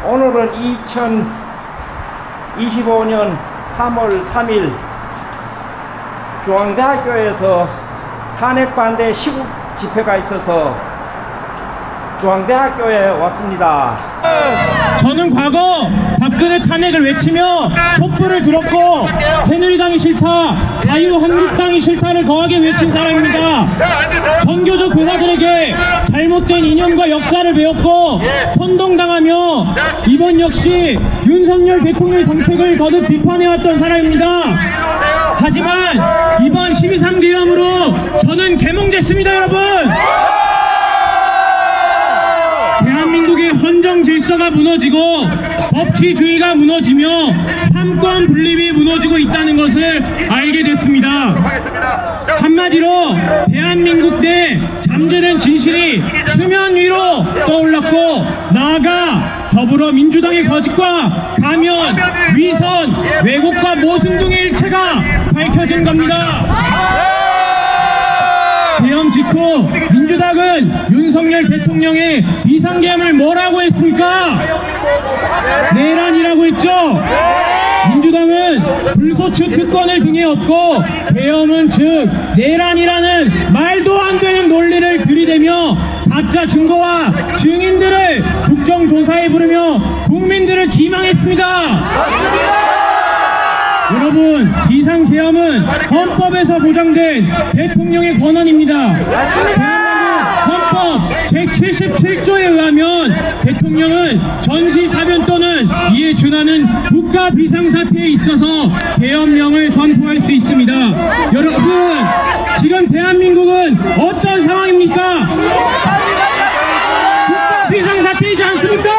오늘은 2025년 3월 3일 중앙대학교에서 탄핵반대 시국 집회가 있어서 중앙대학교에 왔습니다. 저는 과거 박근혜 탄핵을 외치며 촛불을 들었고 새누리당이 싫다, 자유한국당이 싫다를 거하게 외친 사람입니다. 전교조 교사들에게 잘못된 이념과 역사를 배웠고 선동당하며 이번 역시 윤석열 대통령의 정책을 거듭 비판해왔던 사람입니다. 하지만 이번 12.3 계엄으로 저는 개몽됐습니다. 여러분, 대한민국의 헌정 질서가 무너지고 법치주의가 무너지며 삼권 분립이 무너지고 있다는 것을 알게 됐습니다. 한마디로 대한민국 내 잠재된 진실이 수면 위로 떠올랐고, 나아가 더불어민주당의 거짓과 가면, 위선, 왜곡과 모순 등의 일체가 밝혀진 겁니다. 계엄 직후 민주당은 윤석열 대통령의 비상계엄을 뭐라고 했습니까? 내란이라고 했죠. 민주당은 불소추 특권을 등에 업고 계엄은 즉 내란이라는 말도 안 되는 논리를 들이대며 가짜 증거와 증인들을 국정조사에 부르며 국민들을 기망했습니다. 여러분, 비상계엄은 헌법에서 보장된 대통령의 권한입니다. 헌법 제77조에 의하면 대통령은 전시사변 또는 이에 준하는 국가 비상사태에 있어서 계엄령을 선포할 수 있습니다. 여러분, 지금 대한민국은 어떤 상황입니까? 국가 비상사태이지 않습니까?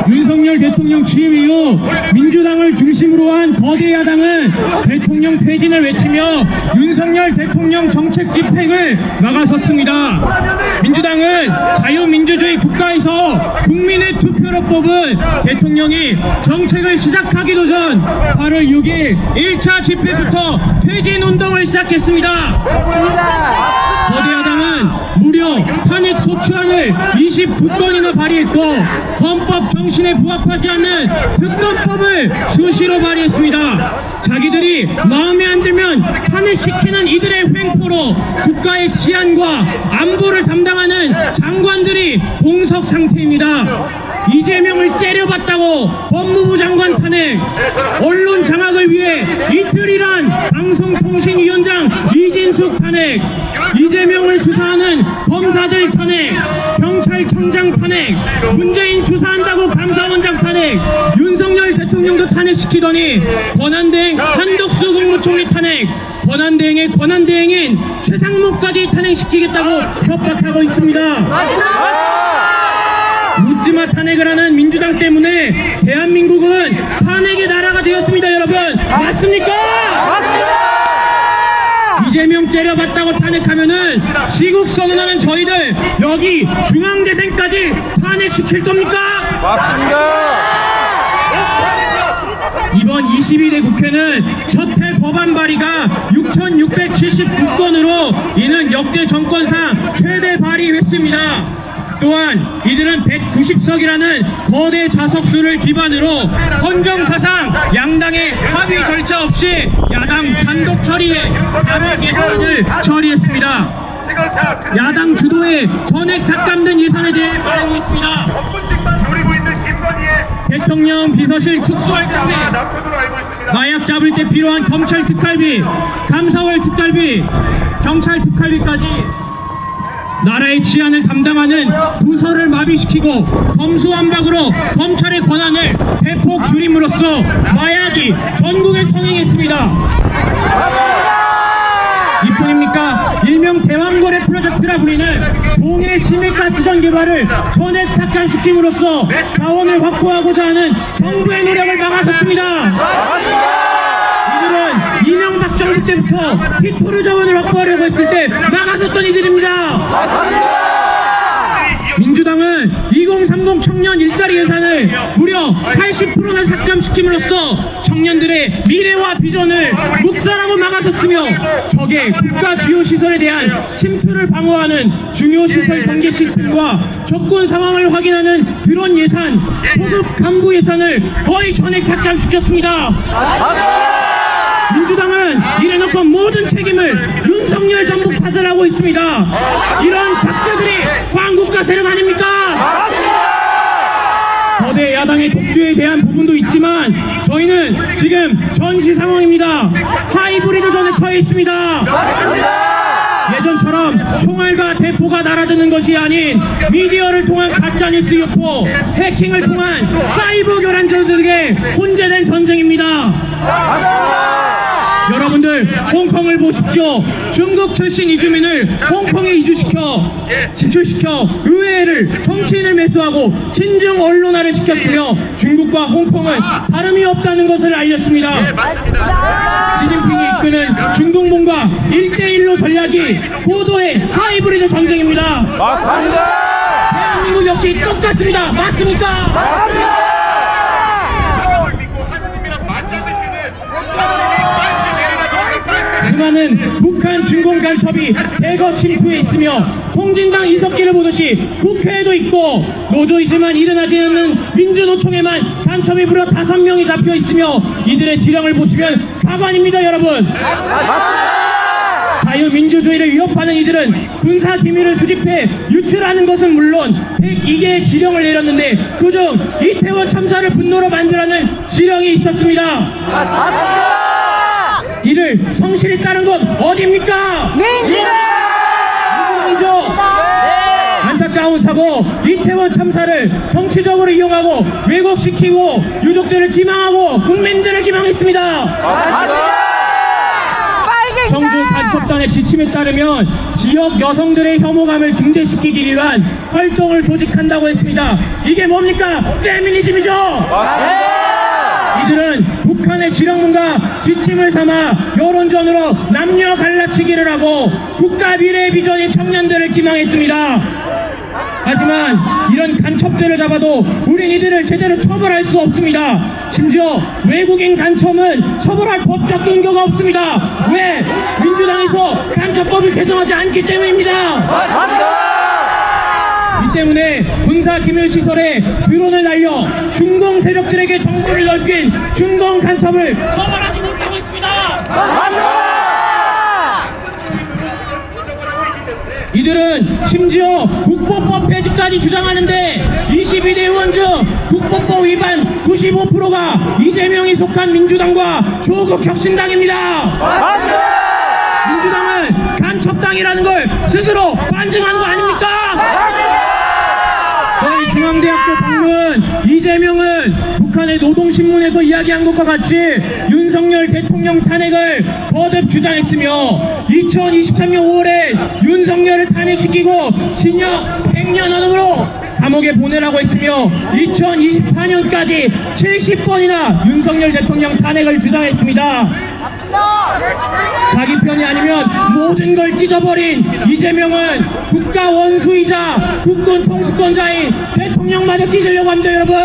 윤석열 대통령 취임 이후 민주당을 중심으로 한 거대 야당은 대통령 퇴진을 외치며 윤석열 대통령 정책 집행을 막아섰습니다. 민주당은 자유민주주의 국가에서 국민의 투표로 뽑은 대통령이 정책을 시작하기도 전 8월 6일 1차 집회부터 퇴진운동을 시작했습니다. 거대 야당은 무려 탄핵 소추안을 29건이나 발의했고 헌법 정신에 부합하지 않는 특검법을 수시로 발의했습니다. 자기들이 마음에 안 들면 탄핵시키는 이들의 횡포로 국가의 치안과 안보를 담당하는 장관들이 공석 상태입니다. 이재명을 째려봤다고 법무부 장관 탄핵, 언론 장악을 위해 이틀이란 방송통신위원장 이진숙 탄핵, 이재명을 수사하는 검사들 탄핵, 경찰청장 탄핵, 문재인 수사한다고 감사원장 탄핵, 윤석열 대통령도 탄핵시키더니 권한대행 한덕수 국무총리 탄핵, 권한대행의 권한대행인 최상무까지 탄핵시키겠다고 협박하고 있습니다. 묻지마 탄핵을 하는 민주당 때문에 대한민국은 탄핵의 나라가 되었습니다. 여러분, 맞습니까? 맞습니다! 이재명 째려봤다고 탄핵하면은 시국선언하는 저희들 여기 중앙대생까지 탄핵시킬 겁니까? 맞습니다! 이번 22대 국회는 첫해 법안 발의가 6,679건으로 이는 역대 정권상 최대 발의 횟수입니다. 또한 이들은 190석이라는 거대 좌석수를 기반으로 헌정사상 양당의 합의 절차 없이 야당 단독 처리에 단일 예산을 처리했습니다. 야당 주도의 전액 삭감된 예산에 대해 말하고 있습니다. 대통령 비서실 특수활동비, 마약 잡을 때 필요한 검찰 특활비, 감사월 특활비, 경찰 특활비까지 나라의 치안을 담당하는 부서를 마비시키고 검수완박으로 검찰의 권한을 대폭 줄임으로써 마약이 전국에 성행했습니다. 이뿐입니까? 일명 대왕거래 프로젝트라 불리는 동해 심해가스전 개발을 전액 삭감시킴으로써 자원을 확보하고자 하는 정부의 노력을 막아섰습니다. 이들은 이명박 정부 때부터 히토르 자원을 확보하려고 했을 때 막아섰던 이들입니다. 민주당은 2030 주인공 청년 일자리 예산을 무려 80%나 삭감시킴으로써 청년들의 미래와 비전을 묵살하고 막아섰으며 적의 국가 주요 시설에 대한 침투를 방어하는 중요 시설 경계 시스템과 적군 상황을 확인하는 드론 예산, 초급 간부 예산을 거의 전액 삭감시켰습니다. 민주당은 이래놓고 모든 책임을 윤석열 정부 탓을 하고 있습니다. 이런 작자들이 광국가 세력 아닙니까? 거대 야당의 독주에 대한 부분도 있지만 저희는 지금 전시 상황입니다. 하이브리드전에 처해 있습니다. 예전처럼 총알과 대포가 날아드는 것이 아닌 미디어를 통한 가짜뉴스 유포, 해킹을 통한 사이버 교란자들에게 혼재된 전쟁입니다. 여러분들 홍콩을 보십시오. 중국 출신 이주민을 홍콩에 진출시켜 의회를 정치인을 매수하고 친중 언론화를 시켰으며 중국과 홍콩은 다름이 없다는 것을 알렸습니다. 시진핑이 이끄는 중국몽과 1대1로 전략이 고도의 하이브리드 전쟁입니다. 맞습니다. 대한민국 역시 똑같습니다. 맞습니까? 맞습니다. 수많은 북한 중공 간첩이 대거 침투해 있으며 통진당 이석기를 보듯이 국회에도 있고 노조이지만 일어나지 않는 민주노총에만 간첩이 무려 5명이 잡혀 있으며 이들의 지령을 보시면 가관입니다. 여러분. 자유민주주의를 위협하는 이들은 군사기밀을 수집해 유출하는 것은 물론 102개의 지령을 내렸는데 그중 이태원 참사를 분노로 만들라는 지령이 있었습니다. 이를 성실히 따른 건 어디입니까? 민주당이죠. 안타까운 사고 이태원 참사를 정치적으로 이용하고 왜곡시키고 유족들을 기망하고 국민들을 기망했습니다. 정부 간첩단의 지침에 따르면 지역 여성들의 혐오감을 증대시키기 위한 활동을 조직한다고 했습니다. 이게 뭡니까? 페미니즘이죠. 이들은 북한의 지령문과 지침을 삼아 여론전으로 남녀 갈라치기를 하고 국가 미래 비전인 청년들을 기망했습니다. 하지만 이런 간첩들을 잡아도 우린 이들을 제대로 처벌할 수 없습니다. 심지어 외국인 간첩은 처벌할 법적 근거가 없습니다. 왜? 민주당에서 간첩법을 개정하지 않기 때문입니다. 이 때문에 군사기밀시설에 드론을 날려 중공 세력들에게 정보를 넓힌 중공 간첩을 처벌하지 못하고 있습니다. 이들은 심지어 국보법 폐지까지 주장하는데 22대 의원 중 국보법 위반 95%가 이재명이 속한 민주당과 조국 혁신당입니다. 민주당은 간첩당이라는 걸 스스로 반증한 거 아닙니까? 저희 중앙대학교 동문 이재명은 북한의 노동신문에서 이야기한 것과 같이 윤석열 대통령 탄핵을 거듭 주장했으며 2023년 5월에 윤석열을 탄핵시키고 징역 100년으로 감옥에 보내라고 했으며 2024년까지 70번이나 윤석열 대통령 탄핵을 주장했습니다. 자기 편이 아니면 모든 걸 찢어버린 이재명은 국가 원수이자 국군 통수권자인 대통령마저 찢으려고 합니다. 여러분.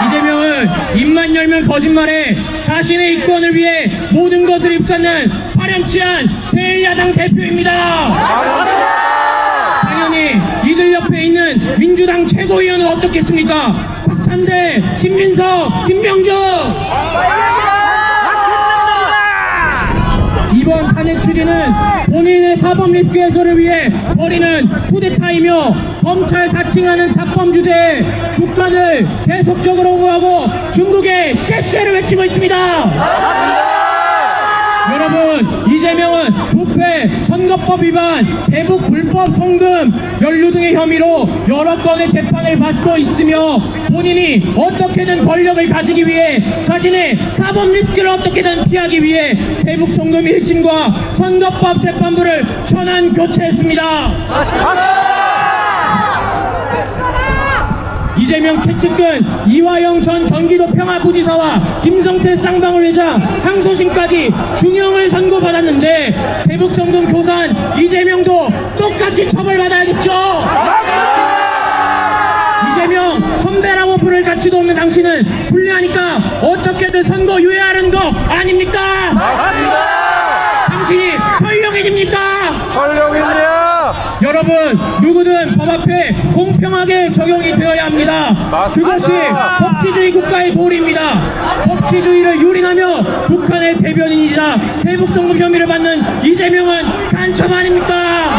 이재명은 입만 열면 거짓말해 자신의 이권을 위해 모든 것을 입사는 파렴치한 제1야당 대표입니다. 당연히 이들 옆에 있는 민주당 최고위원은 어떻겠습니까? 박찬대, 김민석, 김병주. 이번 탄핵 취지는 본인의 사법 리스크 해소를 위해 벌이는 쿠데타이며 검찰 사칭하는 자범 주제에 북한을 계속적으로 옹호하고 중국의 쎄쎄를 외치고 있습니다. 여러분, 이재명은 부패, 선거법 위반, 대북 불법 송금, 연루 등의 혐의로 여러 건의 재판을 받고 있으며 본인이 어떻게든 권력을 가지기 위해 자신의 사법 리스크를 어떻게든 피하기 위해 대북 송금 1심과 선거법 재판부를 전환 교체했습니다. 이재명 최측근 이화영 전 경기도 평화부지사와 김성태 쌍방울 회장 항소심까지 중형을 선고받았는데 대북송금 교사한 이재명도 똑같이 처벌받아야겠죠. 가치도 없는 당신은 불리하니까 어떻게든 선거 유예하는 거 아닙니까? 맞습니다. 당신이 설령해집니까? 설령입니다. 여러분, 누구든 법 앞에 공평하게 적용이 되어야 합니다. 맞습니다. 그것이 법치주의 국가의 도리입니다. 법치주의를 유린하며 북한의 대변인이자 대북송금 혐의를 받는 이재명은 간첩 아닙니까?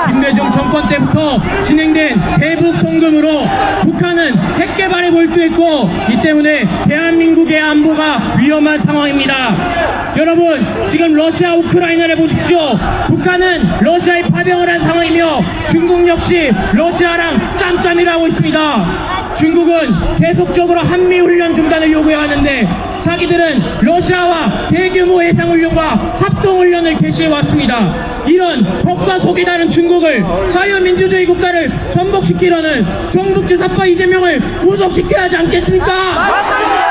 김대중 정권 때부터 진행된 대북 송금으로 북한은 핵 개발에 몰두했고, 이 때문에 대한민국의 안보가 위험한 상황입니다. 여러분, 지금 러시아 우크라이나를 보십시오. 북한은 러시아에 파병을 한 상황이며 중국 역시 러시아랑 짬짬이를 하고 있습니다. 중국은 계속적으로 한미훈련 중단을 요구해왔는데 자기들은 러시아와 대규모 해상훈련과 합동훈련을 개시해왔습니다. 이런 겉과 속이 다른 중국을 자유민주주의 국가를 전복시키려는 종북주사파 이재명을 구속시켜야 하지 않겠습니까? 맞습니다.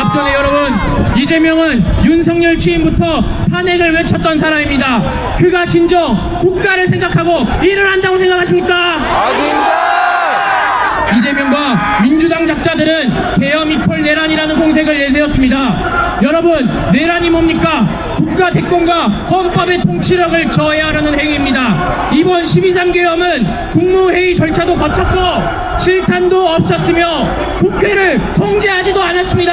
앞전에 여러분, 이재명은 윤석열 취임부터 탄핵을 외쳤던 사람입니다. 그가 진정 국가를 생각하고 일을 한다고 생각하십니까? 아닙니다. 이재명과 민주당 작자들은 계엄 이퀄 내란이라는 공색을 내세웠습니다. 여러분, 내란이 뭡니까? 국가 대권과 헌법의 통치력을 저해하려는 행위입니다. 이번 12.3 계엄은 국무회의 절차도 거쳤고 실탄도 없었으며 국회를 통제하지도 않았습니다.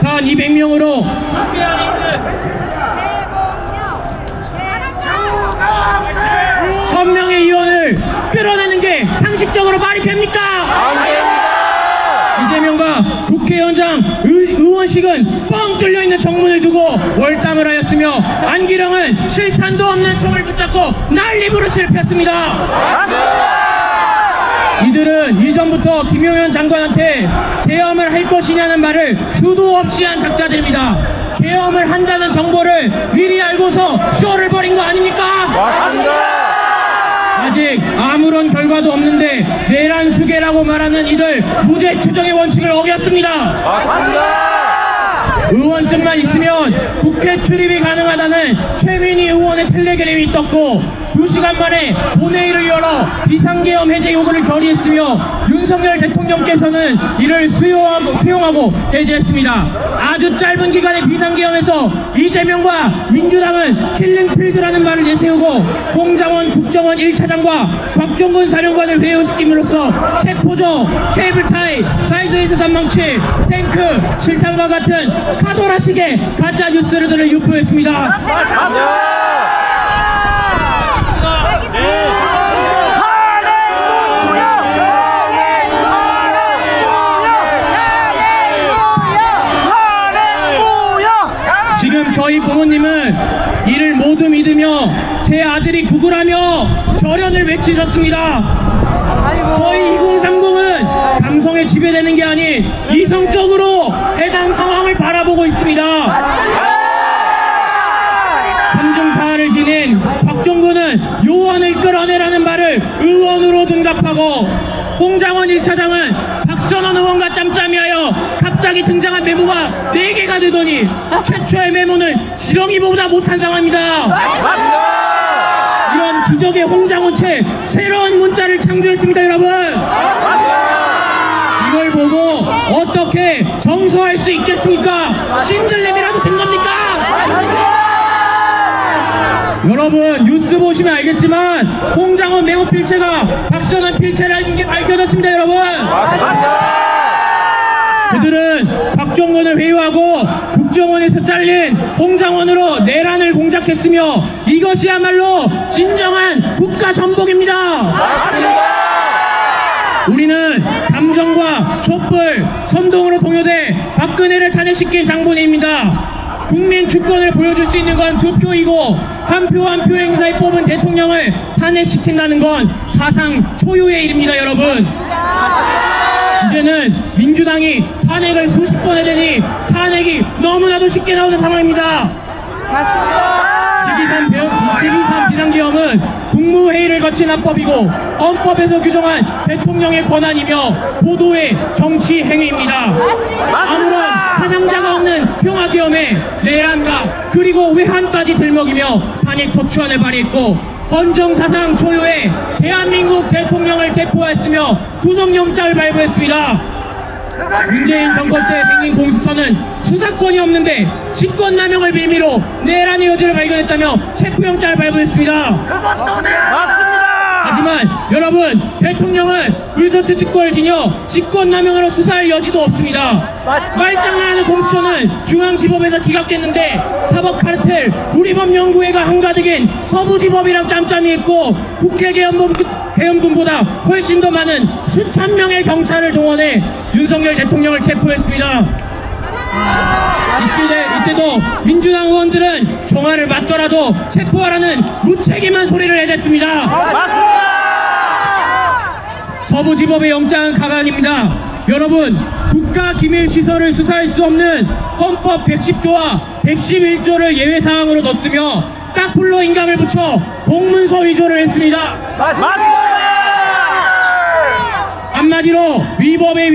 단 200명으로 국회 안에 있는 1000명의 의원을 끌어내는 게 상식적으로 말이 됩니까? 이재명과 국회의원장 의원식은 뻥 뚫려있는 정문을 두고 월담을 하였으며 안기령은 실탄도 없는 총을 붙잡고 난리부르스를 폈습니다. 이들은 이전부터 김용현 장관한테 계엄을 할 것이냐는 말을 수도 없이 한 작자들입니다. 계엄을 한다는 정보를 미리 알고서 쇼를 벌인 거 아닙니까? 아직 아무런 결과도 없는데 내란 수계라고 말하는 이들 무죄 추정의 원칙을 어겼습니다. 의원증만 있으면 국회 출입이 가능하다는 최민희 의원의 텔레그램이 떴고 2시간 만에 본회의를 열어 비상계엄 해제 요구를 결의했으며 윤석열 대통령께서는 이를 수용하고 해제했습니다. 아주 짧은 기간의 비상계엄에서 이재명과 민주당은 킬링필드라는 말을 내세우고 홍장원 국정원 1차장과 곽종근 사령관을 회유시킴으로써 체포조, 케이블타이, 다이소에서 산망치, 탱크, 실탄과 같은 카도라식의 가짜 뉴스들을 유포했습니다. 지금 저희 부모님은 이를 모두 믿으며 제 아들이 구글하며 절연을 외치셨습니다. 저희 2030은 감성에 지배되는 게 아닌 이성적으로 해당 상황을 바라보고 있습니다. 감정자아를 지닌 곽종근은 요원을 끌어내라는 말을 의원으로 둔갑하고 홍장원 1차장은 박선원 의원과 짬짬이하여 갑자기 등장한 메모가 4개가 되더니 최초의 메모는 지렁이보다 못한 상황입니다. 이런 기적의 홍장원체 새로운 문자를 창조했습니다. 여러분, 이걸 보고 어떻게 정서할 수 있겠습니까? 신들렘이라도 된 겁니까? 여러분, 뉴스 보시면 알겠지만 홍장원 메모 필체가 박선원 필체라는 게 밝혀졌습니다. 여러분, 그들은 곽종근을 회유하고 국정원에서 잘린 홍장원으로 내란을 공작했으며 이것이야말로 진정한 국가 전복입니다. 우리는 감정과 촛불, 선동으로 동요돼 박근혜를 탄핵시킨 장본인입니다. 국민 주권을 보여줄 수 있는 건 투표이고 한 표 한 표 행사에 뽑은 대통령을 탄핵시킨다는 건 사상 초유의 일입니다. 여러분, 이제는 민주당이 탄핵을 수십 번 해대니 탄핵이 너무나도 쉽게 나오는 상황입니다. 12.3 비상계엄은 국무회의를 거친 합법이고 헌법에서 규정한 대통령의 권한이며 보도의 정치 행위입니다. 아무런 사상자가 없는 평화계엄에 내란과 그리고 외환까지 들먹이며 탄핵 소추안을 발의했고 헌정사상 초유의 대한민국 대통령을 체포했으며 구속영장을 발부했습니다. 문재인 정권 때 생긴 공수처는 수사권이 없는데 직권남용을 빌미로 내란의 여지를 발견했다며 체포영장을 발부했습니다. 맞습니다. 하지만 여러분, 대통령은 의서치 특권을 지녀 직권남용으로 수사할 여지도 없습니다. 말장난하는 공수처는 중앙지법에서 기각됐는데 사법카르텔, 우리법연구회가 한가득인 서부지법이랑 짬짬이 했고 국회 계엄군보다 훨씬 더 많은 수천 명의 경찰을 동원해 윤석열 대통령을 체포했습니다. 이때도 민주당 의원들은 총알을 맞더라도 체포하라는 무책임한 소리를 내댔습니다. 맞습니다. 서부지법의 영장은 가관입니다. 여러분, 국가기밀시설을 수사할 수 없는 헌법 110조와 111조를 예외사항으로 넣었으며 딱불로 인감을 붙여 공문서 위조를 했습니다. 맞습니다. 한마디로 위법의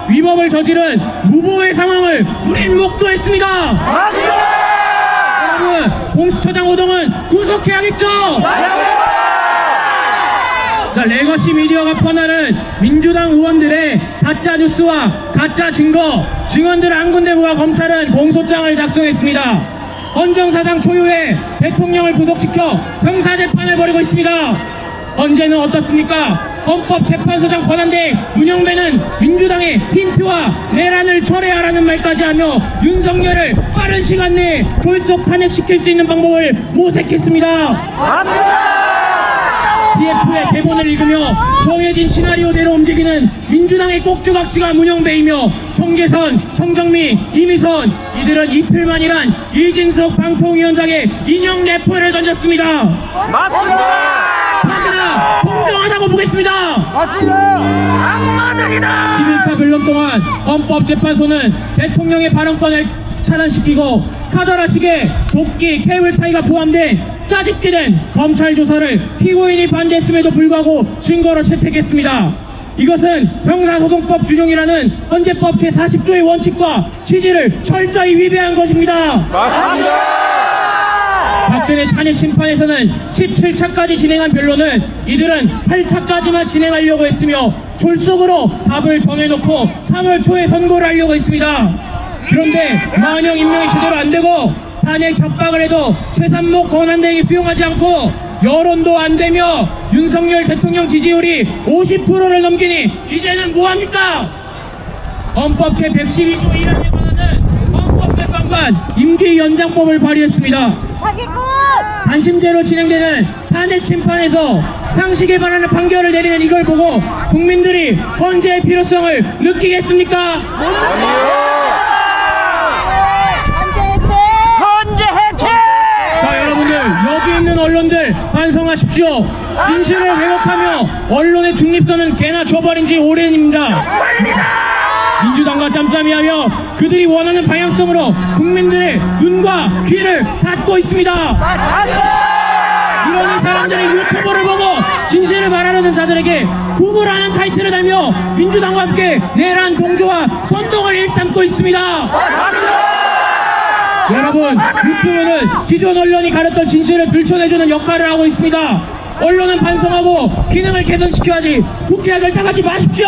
위법을 저지른 무보의 상황을 우린 목도했습니다. 맞습니다. 여러분, 공수처장 호동은 구속해야겠죠? 자, 레거시 미디어가 퍼나른 민주당 의원들의 가짜 뉴스와 가짜 증언들을 한 군데 모아 검찰은 공소장을 작성했습니다. 헌정사상 초유의 대통령을 구속시켜 형사재판을 벌이고 있습니다. 헌재는 어떻습니까? 헌법재판소장 권한대행 문영배는 민주당의 힌트와 내란을 철회하라는 말까지 하며 윤석열을 빠른 시간 내에 졸속 탄핵시킬 수 있는 방법을 모색했습니다. 맞습니다. TF의 대본을 읽으며 정해진 시나리오대로 움직이는 민주당의 꼭두각시가 문영배이며 청계선, 청정미, 이미선, 이들은 이틀만이란 이진석 방통위원장의 인형 래퍼를 던졌습니다. 맞습니다. 합니다. 공정하다고 보겠습니다. 맞습니다. 악마들이다. 11차 변론 동안 헌법재판소는 대통령의 발언권을 차단시키고 카더라식의 도끼, 케이블타이가 포함된 짜집기된 검찰 조사를 피고인이 반대했음에도 불구하고 증거로 채택했습니다. 이것은 형사소송법 준용이라는 헌재법 제40조의 원칙과 취지를 철저히 위배한 것입니다. 맞습니다. 박근혜 탄핵 심판에서는 17차까지 진행한 변론을 이들은 8차까지만 진행하려고 했으며 졸속으로 답을 정해놓고 3월 초에 선고를 하려고 했습니다. 그런데 만영 임명이 제대로 안되고 탄핵 협박을 해도 최산목 권한대행이 수용하지 않고 여론도 안되며 윤석열 대통령 지지율이 50%를 넘기니 이제는 뭐합니까? 헌법 제112조 1항에 관한 헌법재판관 임기 연장법을 발의했습니다. 단심제로 진행되는 탄핵 심판에서 상식에 반하는 판결을 내리는 이걸 보고 국민들이 헌재의 필요성을 느끼겠습니까? 헌재 해체! 자, 여러분들, 여기 있는 언론들 반성하십시오. 진실을 왜곡하며 언론의 중립성은 개나 줘버린 지 오랜입니다. 민주당과 짬짬이하며 그들이 원하는 방향성으로 국민들의 눈과 귀를 닫고 있습니다. 이러는 사람들이 유튜브를 보고 진실을 말하려는 자들에게 구구라는 타이틀을 달며 민주당과 함께 내란 공조와 선동을 일삼고 있습니다. 여러분, 유튜브는 기존 언론이 가렸던 진실을 들춰내주는 역할을 하고 있습니다. 언론은 반성하고 기능을 개선시켜야지 국회와 결탁하지 마십시오.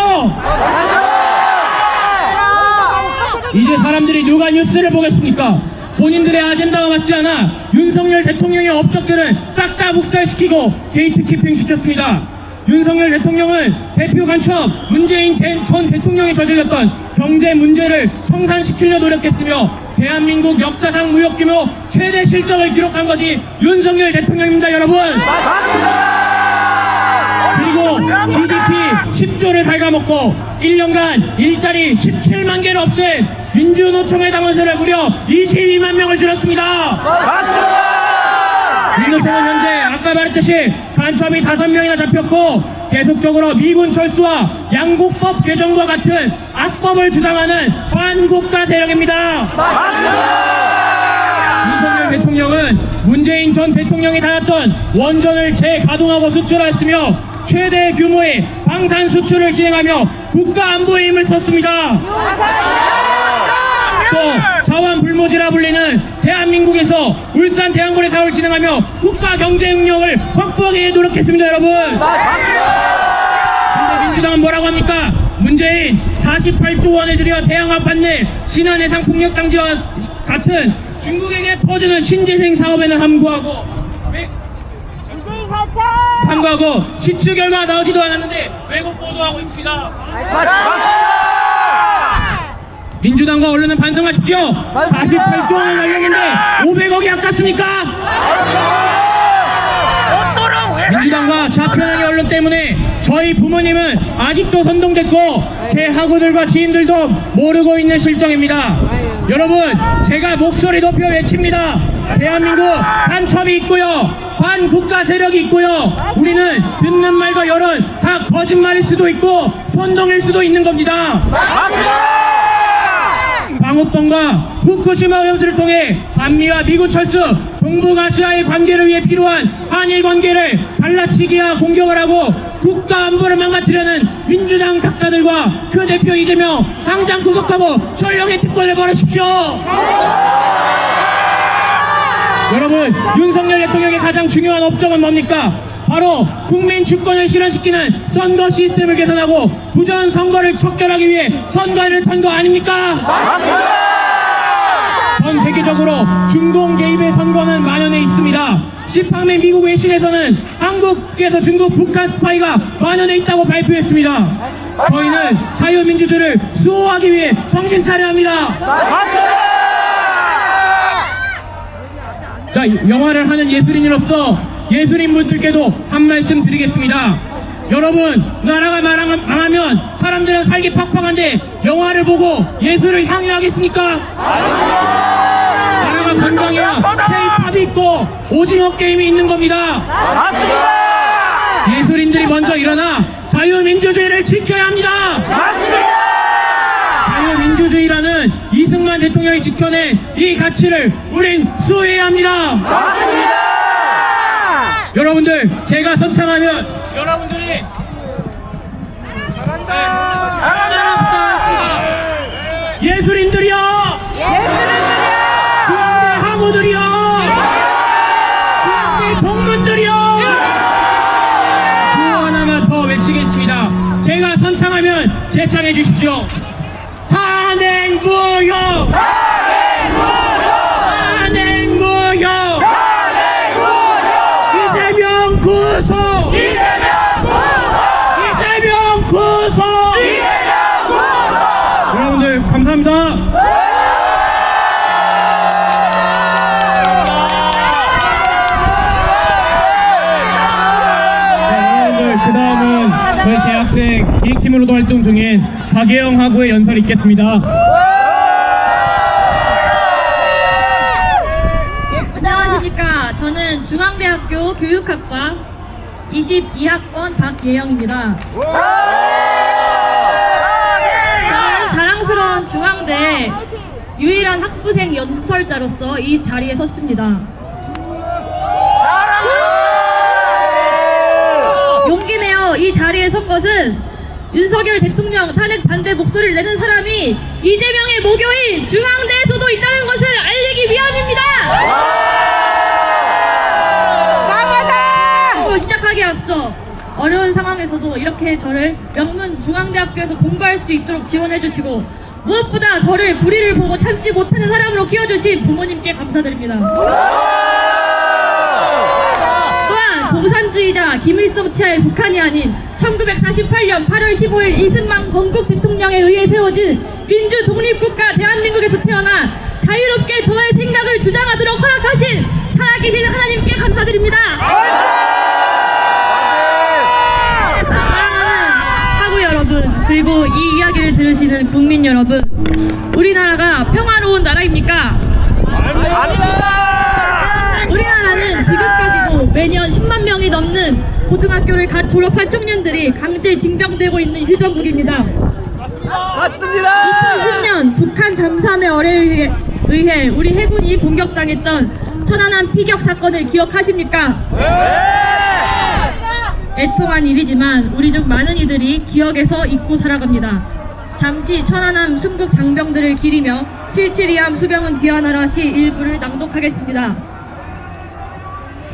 이제 사람들이 누가 뉴스를 보겠습니까? 본인들의 아젠다가 맞지 않아 윤석열 대통령의 업적들은 싹 다 묵살시키고 게이트키핑 시켰습니다. 윤석열 대통령은 대표 간첩 문재인 전 대통령이 저질렀던 경제 문제를 청산시키려 노력했으며 대한민국 역사상 무역규모 최대 실적을 기록한 것이 윤석열 대통령입니다. 여러분, 그리고 GDP 10조를 갉아먹고 1년간 일자리 17만 개를 없앤 민주노총의 당원수를 무려 22만 명을 줄였습니다. 민노총은 현재 아까 말했듯이 간첩이 5명이나 잡혔고 계속적으로 미군 철수와 양국법 개정과 같은 악법을 주장하는 반국가 세력입니다. 윤석열 대통령은 문재인 전 대통령이 다녔던 원전을 재가동하고 수출했으며 최대 규모의 방산 수출을 진행하며 국가 안보에 힘을 썼습니다. 또 자원불모지라 불리는 대한민국에서 울산 대항군의 사업을 진행하며 국가 경제 능력을 확보하기 위해 노력했습니다, 여러분. 근데 민주당은 뭐라고 합니까? 문재인 48조 원을 들여 대항합 판넬 신한해상 풍력당지와 같은 중국에게 퍼주는 신재생 사업에는 함구하고 시추 결과 나오지도 않았는데 왜곡 보도하고 있습니다. 민주당과 언론은 반성하십시오. 48조 원을 날렸는데 500억이 아깝습니까? 민주당과 좌편향의 언론 때문에 저희 부모님은 아직도 선동됐고 제 학우들과 지인들도 모르고 있는 실정입니다. 여러분, 제가 목소리 높여 외칩니다. 대한민국 반첩이 있고요, 반국가 세력이 있고요, 우리는 듣는 말과 여론 다 거짓말일 수도 있고 선동일 수도 있는 겁니다. 방호법과 후쿠시마 오염수를 통해 반미와 미국 철수, 동북아시아의 관계를 위해 필요한 한일 관계를 갈라치기와 공격을 하고 국가 안보를 망가뜨려는 민주당 작가들과 그 대표 이재명 당장 구속하고 전령의 특권을 벌이십시오. 여러분, 윤석열 대통령의 가장 중요한 업적은 뭡니까? 바로 국민 주권을 실현시키는 선거 시스템을 개선하고 부정 선거를 척결하기 위해 선관위를 턴 거 아닙니까? 맞습니다. 전 세계적으로 중공 개입의 선거는 만연해 있습니다. 시팡맨 미국 외신에서는 한국에서 중국 북한 스파이가 만연해 있다고 발표했습니다. 저희는 자유민주주의를 수호하기 위해 정신 차려야 합니다. 맞습니다. 자, 영화를 하는 예술인으로서 예술인분들께도 한 말씀 드리겠습니다. 여러분, 나라가 망하면 사람들은 살기 팍팍한데 영화를 보고 예술을 향유하겠습니까? 나라가 건강해야 K-팝이 있고 오징어 게임이 있는 겁니다. 맞습니다. 예술인들이 먼저 일어나 자유민주주의를 지켜야 합니다. 맞습니다. 자유민주주의라는 이승만 대통령이 지켜낸 이 가치를 우린 수호해야 합니다. 맞습니다. 여러분들, 제가 선창하면 여러분들이 잘한다. 예술인들이요, 중앙대 학우들이요, 중앙대 동문들이요, 구호 하나만 더 외치겠습니다. 제가 선창하면 재창해 주십시오. 탄핵무효! 탄핵무효! 이재명 구속! 이재명 구속! 여러분들 감사합니다. 여러분들, 그 다음은 저희 재학생 기획팀으로도 활동 중인 박예영 학우의 연설이 있겠습니다. 안녕하십니까. 저는 중앙대학교 교육학과 22학번 박예영입니다. 저는 자랑스러운 중앙대 유일한 학부생 연설자로서 이 자리에 섰습니다. 용기 내어 이 자리에 선 것은 윤석열 대통령 탄핵 반대 목소리를 내는 사람이 이재명의 모교인 중앙대에서도 있다는 것을 알리기 위함입니다. 시작하기에 앞서 어려운 상황에서도 이렇게 저를 명문 중앙대학교에서 공부할 수 있도록 지원해주시고 무엇보다 저를 불의를 보고 참지 못하는 사람으로 키워주신 부모님께 감사드립니다. 또한 공산주의자 김일성 치하의 북한이 아닌 1948년 8월 15일 이승만 건국 대통령에 의해 세워진 민주 독립국가 대한민국에서 태어나 자유롭게 저의 생각을 주장하도록 허락하신 살아계신 하나님께 감사드립니다. 그리고 이 이야기를 들으시는 국민 여러분, 우리나라가 평화로운 나라입니까? 아닙니다. 우리나라는 지금까지도 매년 10만 명이 넘는 고등학교를 갓 졸업한 청년들이 강제 징병되고 있는 휴전국입니다. 맞습니다. 2010년 북한 잠수함의 어뢰에 의해 우리 해군이 공격당했던 천안함 피격 사건을 기억하십니까? 애통한 일이지만 우리 중 많은 이들이 기억에서 잊고 살아갑니다. 잠시 천안함 순국 장병들을 기리며 772함 수병은 귀환하라 시 일부를 낭독하겠습니다.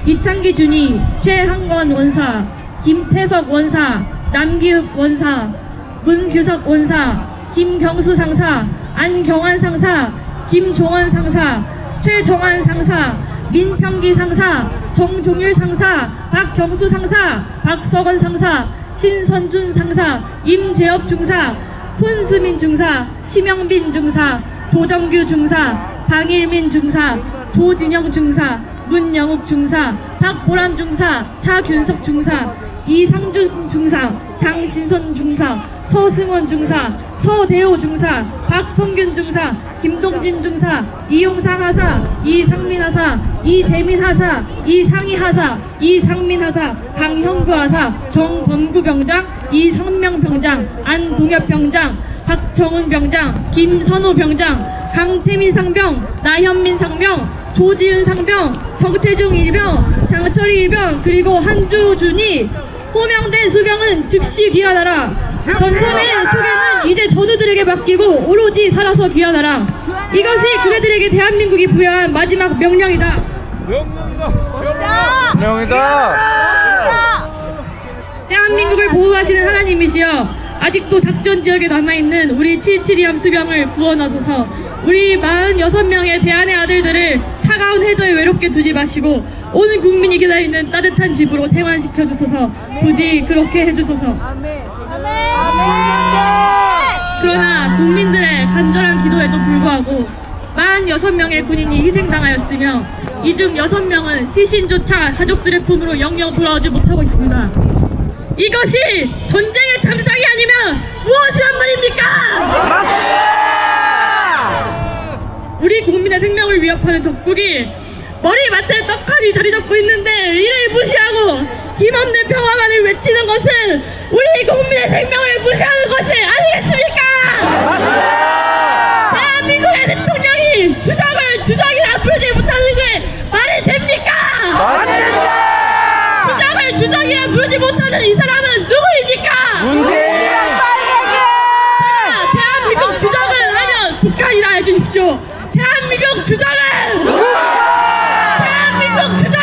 이창기 준이, 최항건 원사, 김태석 원사, 남기읍 원사, 문규석 원사, 김경수 상사, 안경환 상사, 김종원 상사, 최정환 상사, 민평기 상사, 정종일 상사, 박경수 상사, 박석원 상사, 신선준 상사, 임재업 중사, 손수민 중사, 심영빈 중사, 조정규 중사, 방일민 중사, 조진영 중사, 문영욱 중사, 박보람 중사, 차균석 중사, 이상준 중사, 장진선 중사, 서승원 중사, 서대호 중사, 박성균 중사, 김동진 중사, 이용상 하사, 이상민 하사, 이재민 하사, 이상희 하사, 이상민 하사, 강형구 하사, 정범구 병장, 이성명 병장, 안동엽 병장, 박정은 병장, 김선호 병장, 강태민 상병, 나현민 상병, 조지윤 상병, 정태중 일병, 장철희 일병, 그리고 한주준이 호명된 수병은 즉시 귀환하라. 전선의 초계는 이제 전우들에게 맡기고 오로지 살아서 귀환하라. 이것이 그대들에게 대한민국이 부여한 마지막 명령이다. 명령이다. 대한민국을 보호하시는 하나님이시여, 아직도 작전 지역에 남아있는 우리 772함 수병을 구원하소서. 우리 46명의 대한의 아들들을 차가운 해저에 외롭게 두지 마시고 온 국민이 기다리는 따뜻한 집으로 생환시켜 주소서. 부디 그렇게 해주소서. 그러나 국민들의 간절한 기도에도 불구하고 46명의 군인이 희생당하였으며 이 중 6명은 시신조차 가족들의 품으로 영영 돌아오지 못하고 있습니다. 이것이 전쟁의 참상이 아니면 무엇이란 말입니까? 맞습니다. 우리 국민의 생명을 위협하는 적국이 머리맡에 떡하니 자리 잡고 있는데 이를 무시하고 힘없는 평화만을 외치는 것은 우리 국민의 생명을 무시하는 것이 아니겠습니까? 맞습니다. 대한민국의 대통령이 주적이라 부르지 못하는 게 말이 됩니까? 맞습니다. 주적이라 부르지 못하는 이 사람은 누구입니까? 문재인이란 대한민국 주적은 하면 북한이라 해주십시오. 대한민국 주적은 대한민국 주적은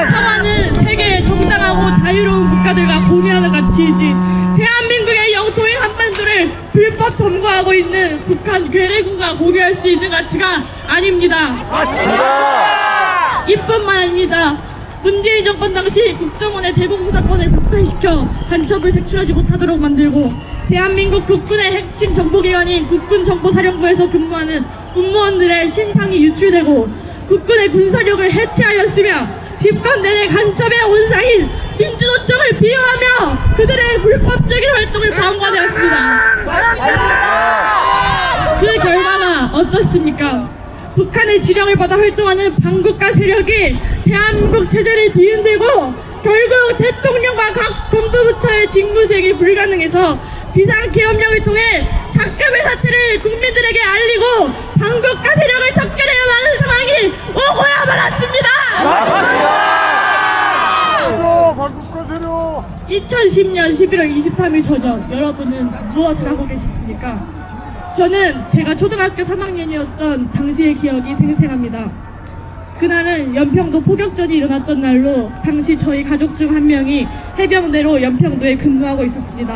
평화는 세계의 정당하고 자유로운 국가들과 공유하는 가치이지 대한민국의 영토인 한반도를 불법 점거하고 있는 북한 괴뢰국가 공유할 수 있는 가치가 아닙니다. 맞습니다. 이뿐만 아닙니다. 문재인 정권 당시 국정원의 대공수사권을 박탈시켜 간첩을 색출하지 못하도록 만들고 대한민국 국군의 핵심 정보기관인 국군정보사령부에서 근무하는 군무원들의 신상이 유출되고 국군의 군사력을 해체하였으며 집권 내내 간첩의 온상인 민주노총을 비호하며 그들의 불법적인 활동을 방관하였습니다. 그 결과가 어떻습니까? 북한의 지령을 받아 활동하는 반국가 세력이 대한민국 체제를 뒤흔들고 결국 대통령과 각 정부부처의 직무수행이 불가능해서 비상계엄령을 통해 작금의 사태를 국민들에게 알리고 반국가 세력을 척결해야 하는 상황이 오고야 말았습니다. 반국가 세력. 2010년 11월 23일 저녁 여러분은 무엇을 하고 계셨습니까? 저는 제가 초등학교 3학년이었던 당시의 기억이 생생합니다. 그날은 연평도 포격전이 일어났던 날로 당시 저희 가족 중 한 명이 해병대로 연평도에 근무하고 있었습니다.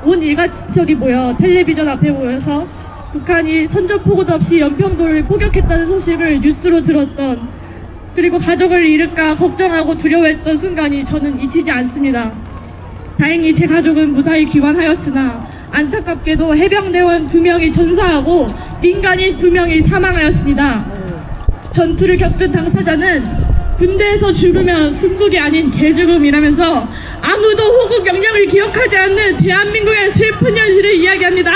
온 일가 친척이 모여 텔레비전 앞에 모여서 북한이 선전포고도 없이 연평도를 포격했다는 소식을 뉴스로 들었던, 그리고 가족을 잃을까 걱정하고 두려워했던 순간이 저는 잊히지 않습니다. 다행히 제 가족은 무사히 귀환하였으나 안타깝게도 해병대원 2명이 전사하고 민간인 2명이 사망하였습니다. 전투를 겪은 당사자는 군대에서 죽으면 순국이 아닌 개죽음이라면서 아무도 호국 영령을 기억하지 않는 대한민국의 슬픈 현실을 이야기합니다.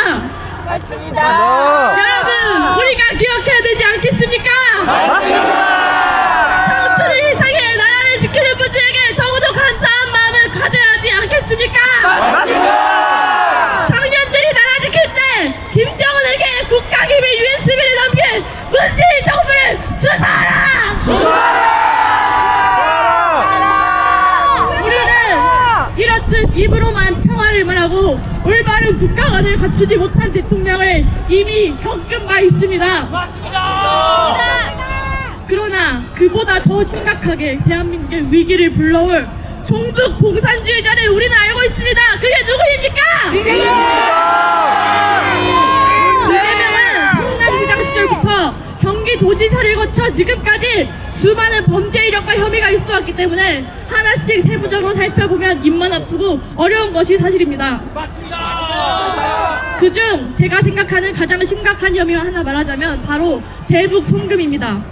맞습니다. 여러분, 우리가 기억해야 되지 않겠습니까? 맞습니다. 청춘을 희생해 나라를 지키는 분들에게 적어도 감사한 마음을 가져야 하지 않겠습니까? 맞습니다. 청년들이 나라 지킬 때 김정은에게 국가기밀 USB를 넘긴 문재인 정부를 수사하라! 우리는 이렇듯 입으로만 평화를 말하고 국가관을 갖추지 못한 대통령을 이미 겪은 바 있습니다. 그러나 그보다 더 심각하게 대한민국의 위기를 불러올 종북 공산주의자를 우리는 알고 있습니다. 그게 누구입니까? 이재명은 성남시장 시절부터 경기도지사를 거쳐 지금까지 수많은 범죄 이력과 혐의가 있어왔기 때문에 하나씩 세부적으로 살펴보면 입만 아프고 어려운 것이 사실입니다. 그중 제가 생각하는 가장 심각한 혐의와 하나 말하자면 바로 대북 송금입니다.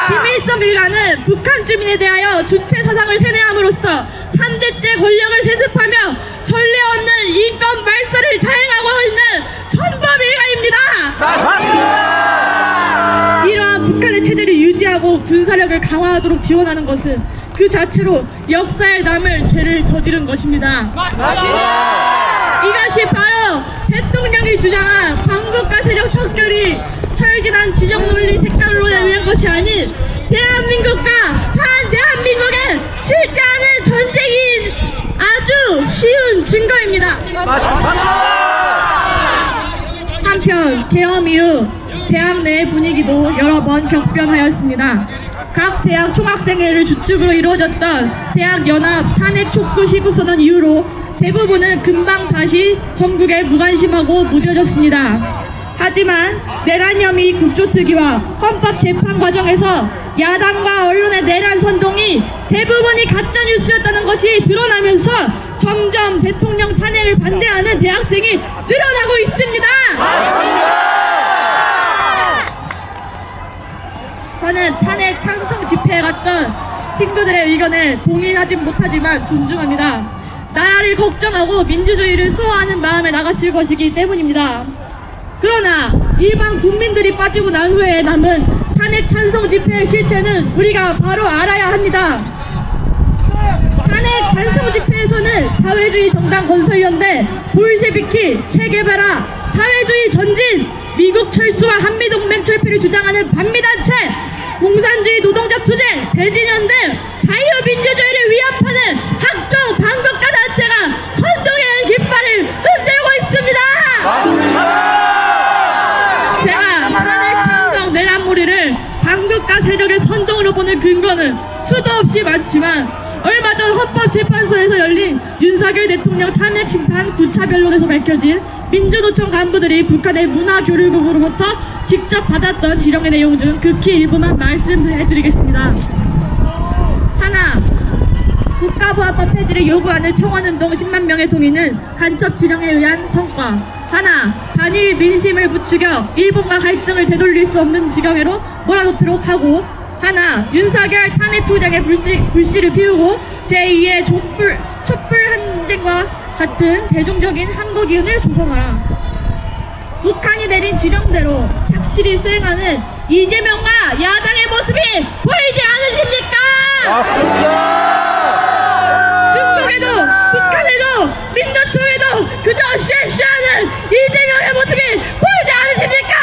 김일성 일가는 북한 주민에 대하여 주체 사상을 세뇌함으로써 3대째 권력을 세습하며 전례 없는 인권 말살을 자행하고 있는 천범 일가입니다. 이러한 북한의 체제를 유지하고 군사력을 강화하도록 지원하는 것은 그 자체로 역사에 남을 죄를 저지른 것입니다. 이것이 바로 대통령이 주장한 반국가 세력 척결이 철진한 진영 논리 색깔론에 의한 것이 아닌 대한민국과 반대한민국의 실제하는 전쟁인 아주 쉬운 증거입니다. 한편 계엄 이후 대학 내 분위기도 여러 번 격변하였습니다. 각 대학 총학생회를 주축으로 이루어졌던 대학연합 탄핵 촉구 시국선언 이후로 대부분은 금방 다시 전국에 무관심하고 무뎌졌습니다. 하지만 내란 혐의 국조특위와 헌법재판 과정에서 야당과 언론의 내란 선동이 대부분이 가짜뉴스였다는 것이 드러나면서 점점 대통령 탄핵을 반대하는 대학생이 늘어나고 있습니다. 저는 탄핵 찬성 집회에 갔던 친구들의 의견에 동의하진 못하지만 존중합니다. 나라를 걱정하고 민주주의를 수호하는 마음에 나갔을 것이기 때문입니다. 그러나 일반 국민들이 빠지고 난 후에 남은 탄핵 찬성 집회의 실체는 우리가 바로 알아야 합니다. 탄핵 찬성 집회에서는 사회주의 정당 건설연대, 볼셰비키, 체게바라, 사회주의 전진, 미국 철수와 한미동맹 철폐를 주장하는 반미단체, 공산주의 노동자 투쟁, 대진연 등 자유민주주의를 위협하는 학종 반국가 단체가 선동의 깃발을 흔들고 있습니다. 제가 탄핵 찬성 내란몰이를 반국가 세력의 선동으로 보는 근거는 수도 없이 많지만 얼마 전 헌법재판소에서 열린 윤석열 대통령 탄핵 심판 9차 변론에서 밝혀진 민주노총 간부들이 북한의 문화교류국으로부터 직접 받았던 지령의 내용 중 극히 일부만 말씀해드리겠습니다. 하나, 국가보안법 폐지를 요구하는 청원운동 10만 명의 동의는 간첩 지령에 의한 성과. 하나, 단일 민심을 부추겨 일본과 갈등을 되돌릴 수 없는 지경으로 몰아놓도록 하고. 하나, 윤석열 탄핵 투쟁의 불씨를 피우고 제2의 촛불 항쟁과 같은 대중적인 항거 기운을 조성하라. 북한이 내린 지령대로 착실히 수행하는 이재명과 야당의 모습이 보이지 않으십니까? 중국에도 북한에도 민노총에도 그저 실시하는 이재명의 모습이 보이지 않으십니까?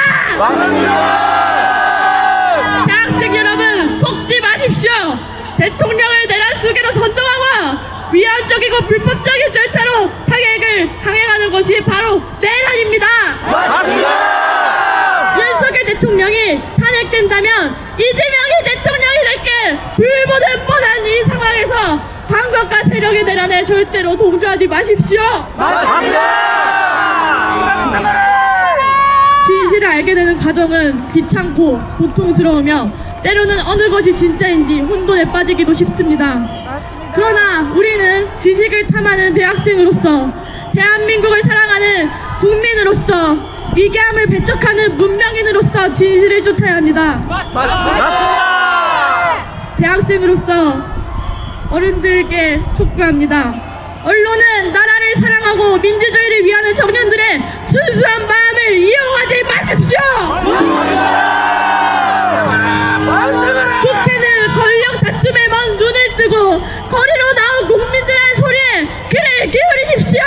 대학생 여러분, 속지 마십시오. 대통령을 내란 수계로 선동하고 위헌적이고 불법적인 절차로 탄핵을 강행하는 것이 바로 내란입니다. 윤석열 대통령이 탄핵된다면 이재명이 대통령이 될게 불보듯 뻔한 이 상황에서 반국가 세력의 내란에 절대로 동조하지 마십시오. 진실을 알게 되는 과정은 귀찮고 고통스러우며 때로는 어느 것이 진짜인지 혼돈에 빠지기도 쉽습니다. 그러나 우리는 지식을 탐하는 대학생으로서, 대한민국을 사랑하는 국민으로서, 위기함을 배척하는 문명인으로서 진실을 쫓아야 합니다. 대학생으로서 어른들께 촉구합니다. 언론은 나라를 사랑하고 민주주의를 위하는 청년들의 순수한 마음을 이용하지 마십시오. 국회는 권력 다툼에만 눈을 뜨고 거리로 나온 국민들의 소리에 귀를 기울이십시오.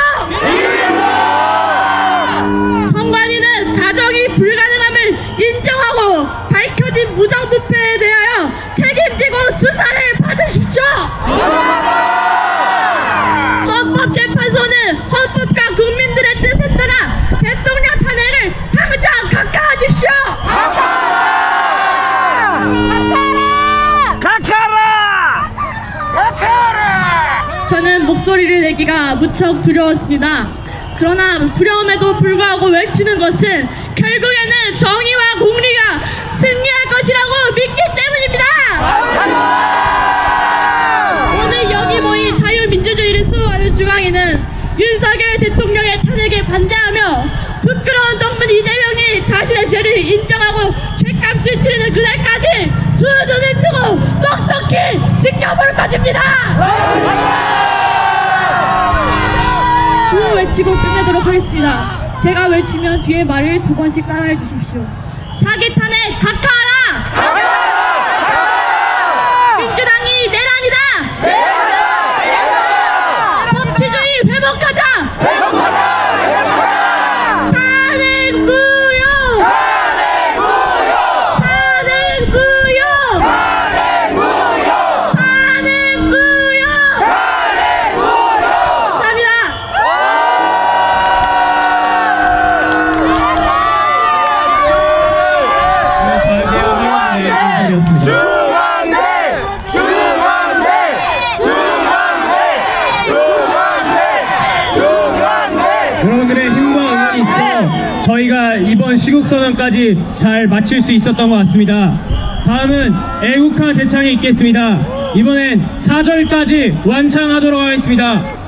선관위는 자정이 불가능함을 인정하고 밝혀진 부정부패에 대하여 책임지고 수사를 받으십시오. 헌법재판소는 헌법과 무척 두려웠습니다. 그러나 두려움에도 불구하고 외치는 것은 결국에는 정의와 공리가 승리할 것이라고 믿기 때문입니다. 오늘 여기 모인 자유민주주의를 수호하는 중앙에는 윤석열 대통령의 탄핵에 반대하며 부끄러운 덕분 이재명이 자신의 죄를 인정하고 죄값을 치르는 그날까지 두 눈을 뜨고 똑똑히 지켜볼 것입니다. 구호 외치고 끝내도록 하겠습니다. 제가 외치면 뒤에 말을 두 번씩 따라해 주십시오. 사기 탄핵 각하하라! 민주당이 내란이다! 법치주의 회복하자! 탄핵 무효! 탄핵 무효! 탄핵 무효! 감사합니다. 여러분들의 힘과 응원이 있어 저희가 이번 시국선언까지 잘 마칠 수 있었던 것 같습니다. 다음은 애국가 제창이 있겠습니다. 이번엔 4절까지 완창하도록 하겠습니다.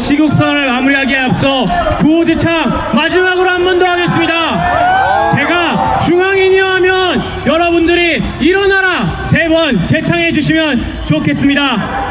시국선을 마무리하기에 앞서 구호지창 마지막으로 한 번 더 하겠습니다. 제가 중앙인이어 하면 여러분들이 일어나라 3번 재창해 주시면 좋겠습니다.